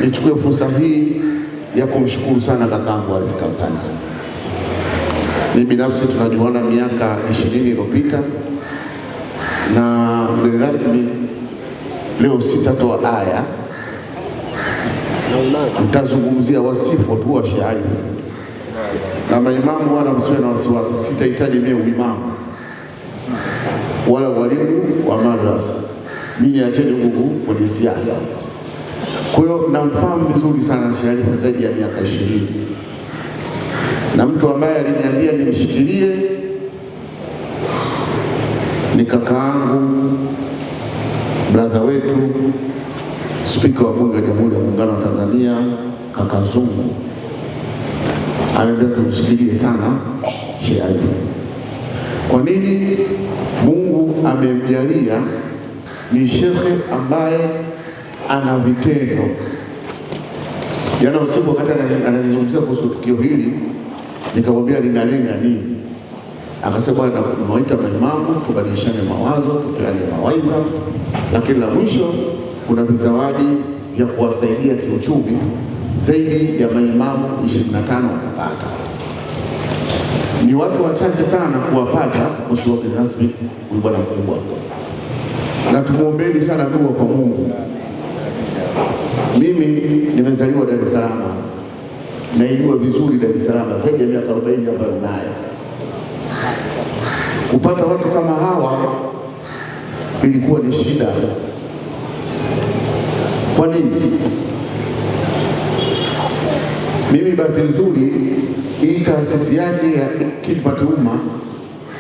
Nichukue fursa hii ya kumshukuru sana kakangu Arif Tanzania. Ni binafsi tunajuana miaka 20 iliyopita, na mgeni rasmi leo sitatoa aya, nitazungumzia wasifu tu wa Sheikh Arif. Na maimamu wala msiwe na wasiwasi, sitahitaji mimi uimamu wala walimu wa madrasa, mimi niacheni huku kwenye siasa. Kwa hiyo namfahamu vizuri sana Sheikh Arif zaidi ya miaka 20, na mtu ambaye aliniambia nimshikilie ni kakaangu, brother wetu, Spika wa Bunge la Jamhuri ya Muungano wa Tanzania, kaka Zungu. Anataka tumshikilie sana Sheikh Arif. Kwa nini? Mungu amemjalia ni shekhe ambaye ana vitendo. Jana usiku wakati ananizungumzia kuhusu tukio hili, nikamwambia linalenga nini? Akasema nawaita maimamu tubadilishane mawazo, tupeane mawaidha, lakini la mwisho kuna vizawadi vya kuwasaidia kiuchumi. Zaidi ya maimamu 25 watapata. Ni watu wachache sana kuwapata mheshimiwa mgeni rasmi, huyu bwana mkubwa, na tumuombeeni sana dua kwa Mungu. Mimi nimezaliwa Dar es Salaam, naijua vizuri Dar es Salaam zaidi ya miaka 40 ambayo nayo. Kupata watu kama hawa ilikuwa ni shida. Kwa nini? Mimi bahati nzuri hii taasisi yake ya Khidmat Umma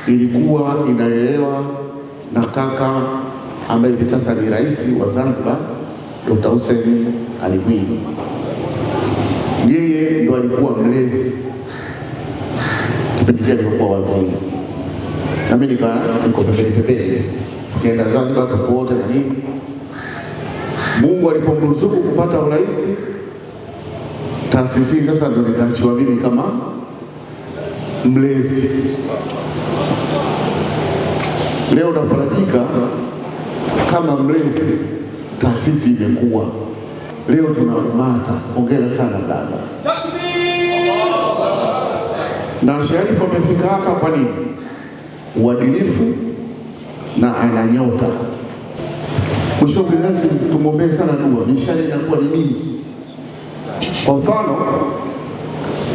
ilikuwa inalelewa na kaka ambaye hivi sasa ni rais wa Zanzibar, Dr. Hussein Ali Mwinyi. Yeye ndo alikuwa mlezi kipindi kile alikuwa waziri, na mimi niko pembeni, tukaenda Zanzibar tuko wote na nini. Mungu alipomruzuku kupata urais, taasisi sasa ndo nikaachiwa mimi kama mlezi. Leo nafarajika kama mlezi, taasisi imekuwa. Leo tunamata, hongera sana dada. Na Sheikh Arif amefika hapa kwa nini? Uadilifu na ananyota. Mheshimiwa mgeni rasmi, tumwombee sana dua, mishale inakuwa ni mingi. Kwa mfano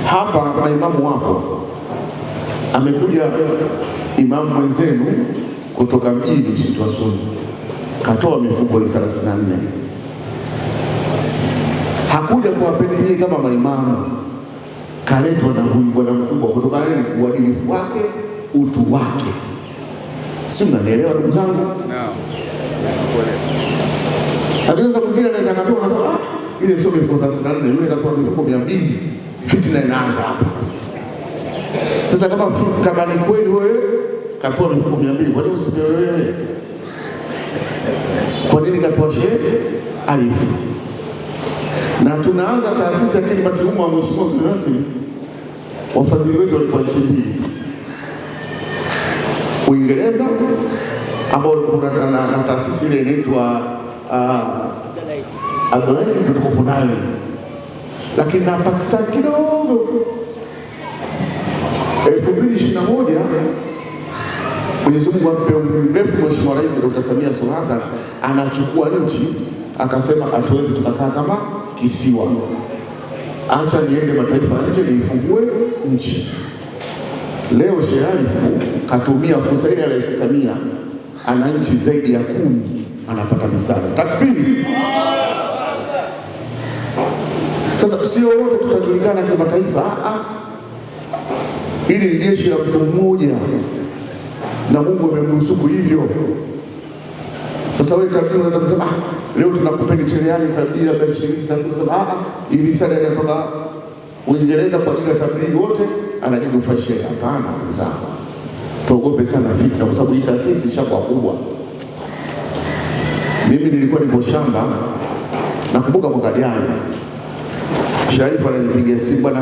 hapa maimamu wapo, amekuja imamu mwenzenu kutoka mjini msikiti wa Sunni, katoa mifuko 34. Hakuja kuwapeni nyie kama maimamu, kaletwa na huyu bwana mkubwa kutoka ni uadilifu wake, utu wake. Si mnanielewa ndugu zangu? Lakini sasa mwingine anaweza katoa nasema ile sio mifuko 34, yule katoa mifuko 200. Fitna inaanza hapo sasa. Sasa kama ni kweli wewe katoa mifuko 200, kwa nini usipewe wewe? Kwa nini katoa Sheikh Arif? Na tunaanza taasisi ya Khidmat Umma, mheshimiwa mgeni rasmi, wafadhili wetu walikuwa nchi mbili, Uingereza ambao kuna na taasisi ile inaitwa Adonai tuko nayo, lakini na Pakistan kidogo. 2021 Mwenyezi Mungu ampe mrefu mheshimiwa Rais Dr. Samia Suluhu Hassan anachukua nchi, akasema hatuwezi tukakaa kama kisiwa, acha niende mataifa nje niifungue nchi. Leo Sheikh Arif katumia fursa ile ya Rais Samia, ana nchi zaidi ya 10 anapata misaada. Takbiri! Sasa sio wote tutajulikana kimataifa. Hili ni jeshi la mtu mmoja, na Mungu amemruzuku hivyo. Sasa wewe tabiri unaweza kusema leo tunakupeni cherehani tabiri ya 20. Sasa unasema hivi sana inatoka Uingereza kwa ajili ya tabiri wote anajibu fashe. Hapana ndugu zangu, tuogope sana fitna, kwa sababu hii taasisi ishakuwa kubwa. Mimi nilikuwa nipo shamba, nakumbuka mwaka jana Sheikh Arif ananipigia simu, bwana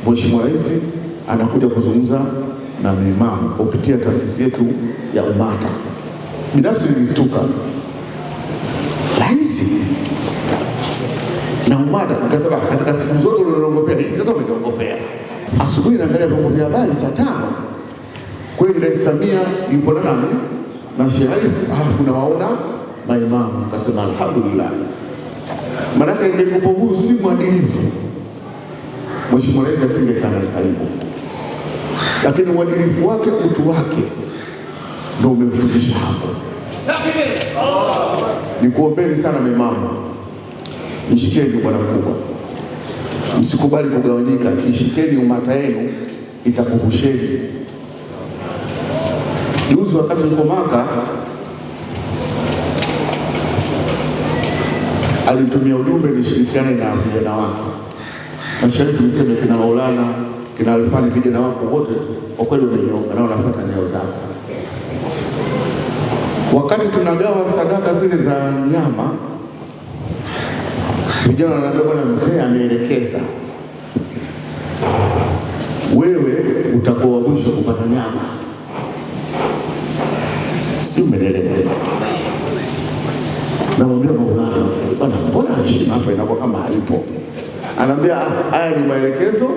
mheshimiwa rais anakuja kuzungumza na maimamu kupitia taasisi yetu ya Umata. Binafsi nilistuka. Rais na umada. Nikasema katika siku zote uliongopea hii sasa umeongopea. Asubuhi naangalia vyombo vya habari saa 5 kweli Rais Samia yupo na nani na Sheikh Arif, alafu nawaona maimamu. Nikasema alhamdulillah, maana ingekuwa huyu si mwadilifu Mheshimiwa Rais asingekaa karibu, lakini uadilifu wake, utu wake ndio umemfikisha hapo. Nikuombeni sana maimamu, mshikeni bwana mkubwa, msikubali kugawanyika, ishikeni umata yenu itakuvusheni. Juzi wakati niko Maka alitumia ujumbe nishirikiane na vijana wake, na Sharifu niseme kina Maulana, kina Alfani, vijana wako wote kwa kweli wamenyoka na wanafuata nyayo zao. Wakati tunagawa sadaka zile za nyama, vijana wanaambia bwana mzee ameelekeza wewe utakuwa mwisho kupata nyama. Si umeelewa? Namwambia Maulana, bwana mbona heshima hapa inakuwa kama haipo? Anaambia haya ni maelekezo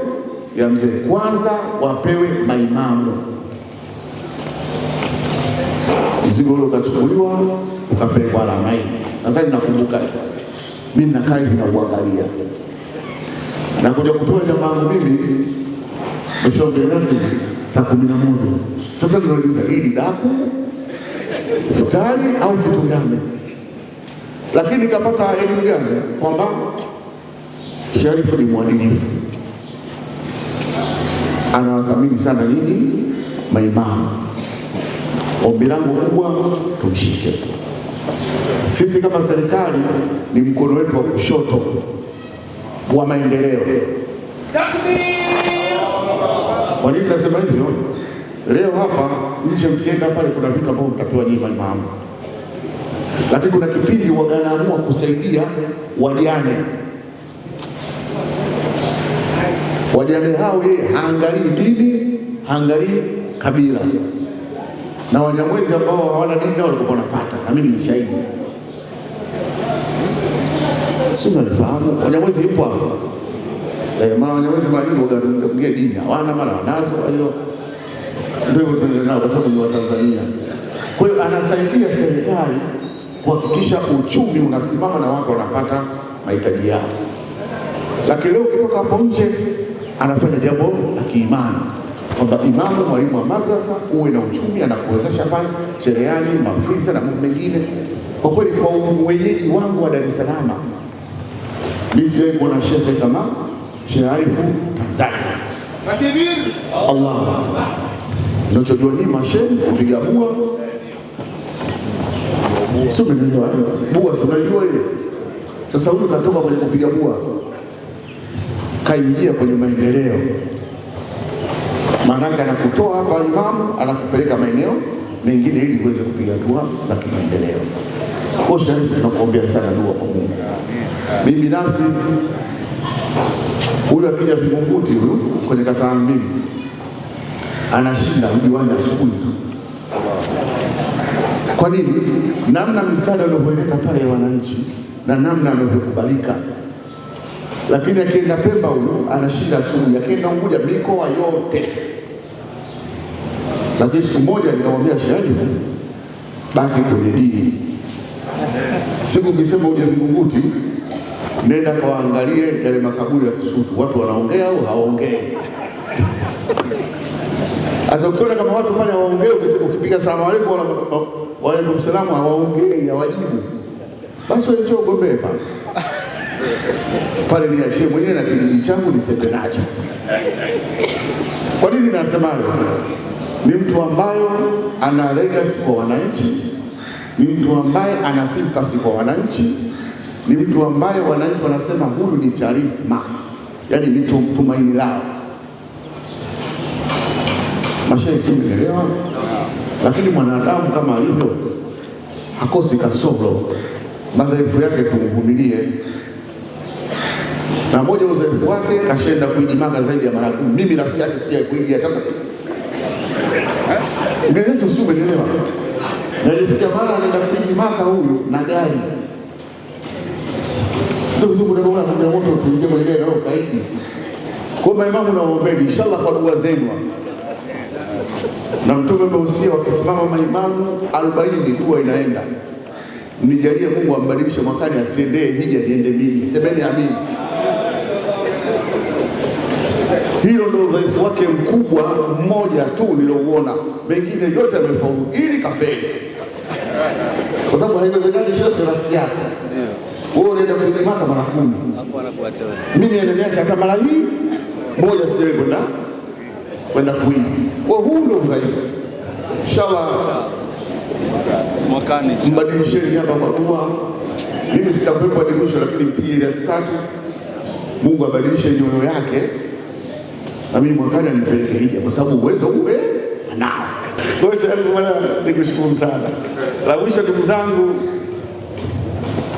ya mzee, kwanza wapewe maimamu. Mzigo ule ukachukuliwa ukapelekwa Alamaini. Nadhani nakumbuka mimi nakaa hivi na kuangalia na kuja kutoa jamaa mimi mwisho gerasi saa 11. Sasa tunauliza hili daku futari au kitu gani? Lakini kapata elimu gani kwamba Sharifu ni mwadilifu, anawathamini sana nyinyi maimamu. Ombi langu kubwa tumshike. Sisi kama serikali ni mkono wetu wa kushoto wa maendeleo. Kwa nini nasema hivyo? Leo hapa nje mkienda pale kuna vitu ambavyo mtapewa nyinyi maimamu, lakini kuna kipindi wanaamua kusaidia wajane. Wajane hao yeye haangalii dini, haangalii kabila, na Wanyamwezi ambao hawana dini nao walikuwa wanapata, na mimi ni shahidi. Si unafahamu Wanyamwezi ipo hapo. Maana Wanyamwezi mara nyingi wanaongea dini hawana, mara wanazo. Hiyo ndio tunao kwa sababu ni Watanzania. Kwa hiyo anasaidia serikali kuhakikisha uchumi unasimama na watu wanapata mahitaji yao. Lakini leo ukitoka hapo nje anafanya jambo la kiimani kwamba imamu, mwalimu wa madrasa, uwe na uchumi, anakuwezesha pale cherehani, mafriza na mambo mengine. Kwa kweli kwa wenyeji wangu wa Dar es Salaam, mimi siwezi kuona shehe kama Sheikh Arif Tanzania. Allah nachojua ni mashehe kupiga bua. Sio mimi bua, sio ile. Sasa huyu katoka kwenye kupiga bua kaingia kwenye maendeleo. Maana anakutoa hapa imamu, anakupeleka maeneo mengine ili uweze kupiga hatua za kimaendeleo. Kwa Sharifu tunakuombea sana dua kwa Mungu. Mimi binafsi huyu akija Vingunguti huyu kwenye kata mimi anashinda mjiwani asubuhi tu. Kwa nini? Namna misaada iliyoleta pale ya wananchi na namna anavyokubalika. Lakini akienda Pemba huyu anashinda asubuhi, akienda Unguja, mikoa yote. Lakini siku moja nikamwambia Sharifu, baki kwenye dini. Siku ukisema uje Vingunguti, nenda kaangalie yale makaburi ya Kisutu, watu wanaongea au hawaongei? Sasa ukiona kama watu pale hawaongei, ukipiga salamu alaykum wa alaykum salaam hawaongei, hawajibu, basi wewe ugombee pale. Pale ni Aisha mwenyewe na kijiji changu niseme nacho. Kwa nini nasema hivyo? Ni mtu ambaye ana legacy kwa wananchi, ni mtu ambaye ana sympathy kwa wananchi, ni mtu ambaye wananchi wanasema huyu ni charisma, yani ni tumaini lao. Mashairi umeelewa? Lakini mwanadamu kama alivyo hakosi kasoro, madhaifu yake tumvumilie. Na moja udhaifu wake kashenda kuijimaga zaidi ya mara 10. Mimi rafiki yake sija kuingia hata ngelezo, sio umeelewa? Na nilifikia mara anaenda kuijimaga huyu na gari. sio vitu ndio kuna moto tuingie mwenyewe leo kaidi. Kwa maimamu na waombeni inshallah kwa dua zenu. Na Mtume amehusia wakisimama maimamu 40 dua inaenda. Mnijalie Mungu ambadilishe mwakani asiendee hija niende mimi. Semeni amin. Hilo ndio udhaifu wake mkubwa mmoja tu nilouona. Mengine yote amefaulu ili kafeli. Kwa sababu haiwezekani shekhe rafiki yako. Wewe unaenda kwenye maka mara 10. Hapo anakuacha wewe. Mimi niendeleacha hata mara hii moja sijawahi kwenda kuishi. Kwa huu ndio udhaifu. Inshallah mwakani mbadilisheni hapa kwa dua. Mimi sitakuwepo hadi mwisho, lakini mpige ile tatu. Mungu abadilishe nyoyo yake na mimi mwakani anipeleke hija kwa sababu uwezo uwe nao. Kwa hiyo sasa bwana nikushukuru sana. La mwisho ndugu zangu,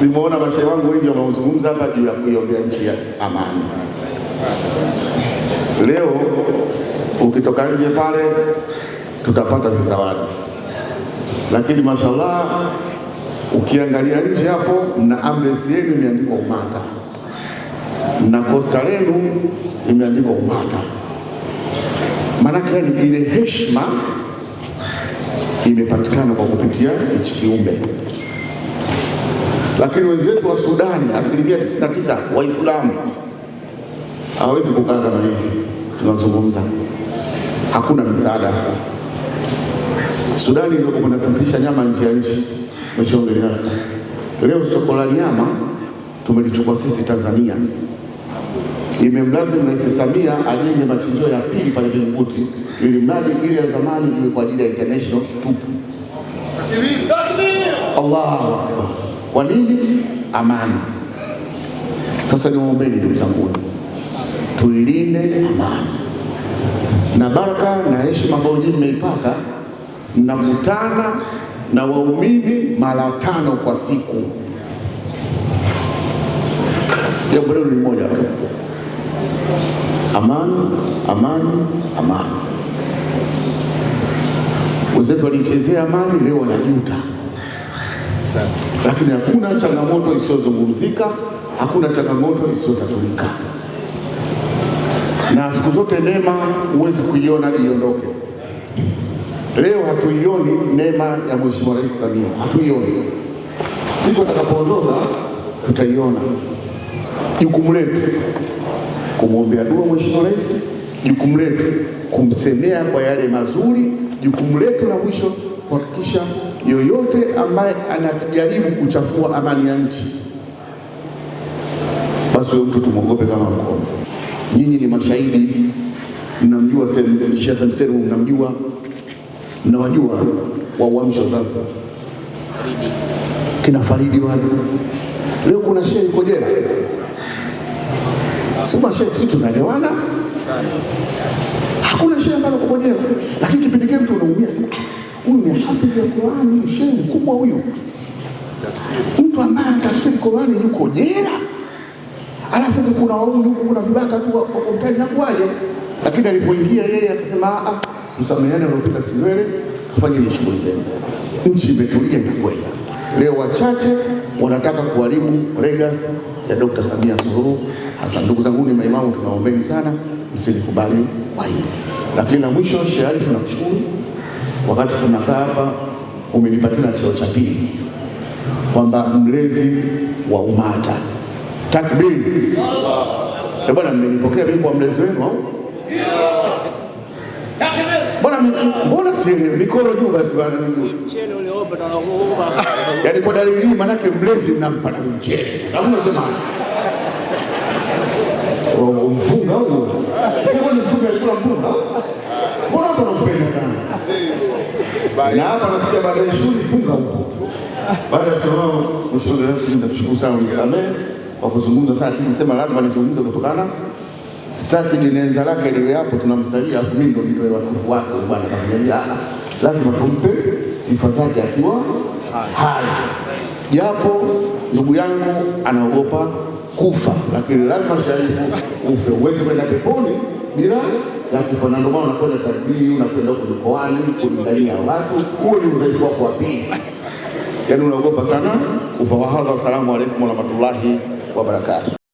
nimeona mashehe wangu wengi wamezungumza hapa juu ya kuiombea nchi ya amani. Leo ukitoka nje pale tutapata vizawadi. Lakini mashallah ukiangalia nje hapo na ambulance yenu imeandikwa Umata. Na kosta lenu imeandikwa Umata. Maana ni ile heshima imepatikana kwa kupitia hichi kiumbe. Lakini wenzetu wa Sudani 99% Waislamu hawezi kukaa kama hivi tunazungumza. Hakuna misaada. Sudani ndio kunasafirisha nyama nje ya nchi. Mheshimiwa Rais. Leo soko la nyama tumelichukua sisi Tanzania. Imemlazimu Rais Samia ajenge machinjio ya pili pale Vingunguti ili mradi ile ya zamani iwe kwa ajili ya international tupu. Allahu Akbar. Kwa nini? Amani. Sasa niwaombeni ndugu zangu, tuilinde amani na baraka na heshima ambayo nyinyi mmeipata. Mnakutana na waumini mara 5 kwa siku. Jambo leo ni moja tu. Amani, amani, amani. Wenzetu walichezea amani, leo wanajuta. Lakini hakuna changamoto isiyozungumzika, hakuna changamoto isiyotatulika. Na siku zote neema huwezi kuiona iondoke. Leo hatuioni neema ya Mheshimiwa Rais Samia, hatuioni. Siku atakapoondoka tutaiona. Jukumu letu kumwombea dua Mheshimiwa Rais, jukumu letu kumsemea kwa yale mazuri, jukumu letu la mwisho kuhakikisha yoyote ambaye anajaribu kuchafua amani ya nchi, basi mtu tumwogope kama mkono. Nyinyi ni mashahidi, mnamjua Sheikh Mselu, mnamjua, mnawajua wa Uamsho Zanzibar. Kina Faridi wale. Leo kuna shehe yuko jela. Sema shehe sisi tunaelewana. Hakuna shehe ambaye yuko jela. Lakini kipindi kile mtu anaumia sema huyu ni hafidhi wa Qur'ani, shehe mkubwa huyu. Mtu ambaye anatafsiri Qur'ani yuko jela. Alafu kuna wauni huko, kuna vibaka tu kwa mtaji na kuaje. Lakini alipoingia yeye akasema tusameheane waliopita Siwele, kafanyeni shughuli zenu. Nchi imetulia na kwenda. Leo wachache wanataka kuharibu legacy ya Dr. Samia Suluhu Hassan. Ndugu zangu ni maimamu, tunaombeni sana msilikubali kwa hili. Lakini na mwisho, Sheikh Alif, nakushukuru. Wakati tunakaa hapa umenipatia cheo cha pili kwamba mlezi wa Umata. Takbir. Bwana, mmenipokea mimi kwa mlezi wenu au? Mbona si mikono juu basi bwana mimi. Mchele ule opa tunaoomba. Yaani kwa dalili manake mlezi mnampa na mchele. Kama unasema. Mpunga huo. Sio ni mpunga kula mpunga. Mbona tunapenda sana? Na hapa nasikia baadaye shule mpunga huo. Baada ya kutoa mshauri rasmi, nitakushukuru sana unisamehe kwa kuzungumza sana, lakini sema lazima nizungumze kutokana sitaki dinenza lake liwe hapo tunamsalia afu mimi ndo nitoe wasifu wake bwana kafanya. Lazima tumpe sifa zake akiwa hai. Japo ndugu yangu anaogopa kufa, lakini lazima Sharifu ufe. Uweze kwenda peponi bila ya kufa. Na ndio maana unakwenda tabiri, unakwenda huko mkoani kulingania watu. Huo ni udhaifu wako wa pili. Yaani unaogopa sana kufa. Wa hadha, assalamu alaykum wa rahmatullahi wabarakatuh.